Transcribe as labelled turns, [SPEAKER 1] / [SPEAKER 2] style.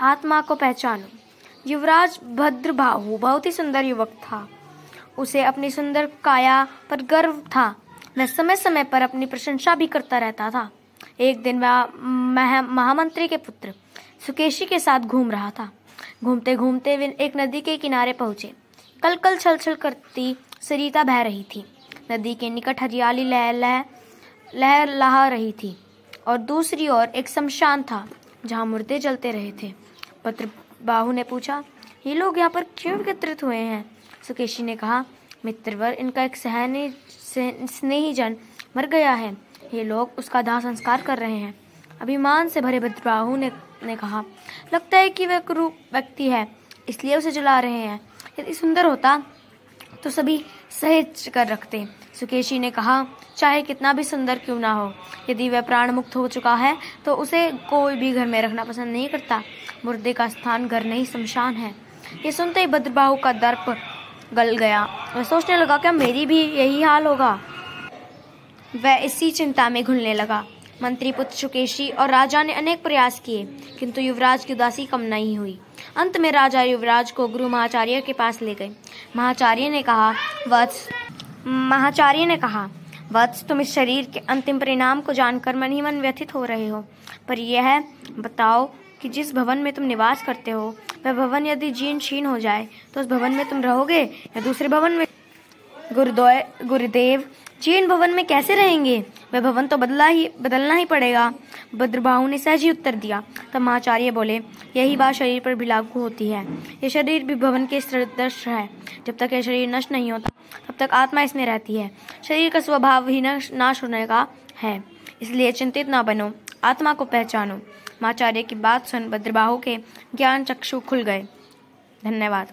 [SPEAKER 1] आत्मा को पहचानो। युवराज भद्रबाहु बहुत ही सुंदर युवक था। उसे अपनी सुंदर काया पर गर्व था। वह समय समय पर अपनी प्रशंसा भी करता रहता था। एक दिन वह महामंत्री के पुत्र सुकेशी के साथ घूम रहा था। घूमते घूमते वे एक नदी के किनारे पहुंचे। कल कल छल छल करती सरिता बह रही थी। नदी के निकट हरियाली लहर लहा रही थी और दूसरी ओर एक शमशान था जहां मुर्दे जलते रहे थे। भद्रबाहु ने पूछा, ये लोग यहाँ पर क्यों एकत्रित हुए हैं? सुकेशी ने कहा, मित्रवर, इनका एक स्नेही जन मर गया है। ये लोग उसका दाह संस्कार कर रहे हैं। अभिमान से भरे भद्रबाहु ने कहा, लगता है कि वह क्रूर व्यक्ति है, इसलिए उसे जला रहे हैं। यदि सुंदर होता तो सभी सहेज कर रखते। सुकेशी ने कहा, चाहे कितना भी सुंदर क्यों ना हो, यदि वह प्राण मुक्त हो चुका है तो उसे कोई भी घर में रखना पसंद नहीं करता। मुर्दे का स्थान घर नहीं शमशान है। ये सुनते ही भद्रबाहु का दर्प गल गया। वह सोचने लगा, क्या मेरी भी यही हाल होगा? वह इसी चिंता में घुलने लगा। मंत्री पुत्र सुकेशी और राजा ने अनेक प्रयास किए, किंतु युवराज की उदासी कम नहीं हुई। अंत में राजा युवराज को गुरु महाचार्य के पास ले गए। महाचार्य ने कहा, वत्स, तुम इस शरीर के अंतिम परिणाम को जानकर मन ही मन व्यथित हो रहे हो, पर यह बताओ कि जिस भवन में तुम निवास करते हो वह भवन यदि जीर्ण शीर्ण हो जाए तो उस भवन में तुम रहोगे या दूसरे भवन में? गुरुदेव, जीर्ण भवन में कैसे रहेंगे? वह भवन तो बदलना ही पड़ेगा। भद्रबाहु ने सहज ही उत्तर दिया। तब महाचार्य बोले, यही बात शरीर पर भी लागू होती है। यह शरीर भी भवन के सदृश है। जब तक यह शरीर नष्ट नहीं होता तब तक आत्मा इसमें रहती है। शरीर का स्वभाव ही नाश होने का है, इसलिए चिंतित ना बनो, आत्मा को पहचानो। महाचार्य की बात सुन भद्रबाहु के ज्ञान चक्षु खुल गए। धन्यवाद।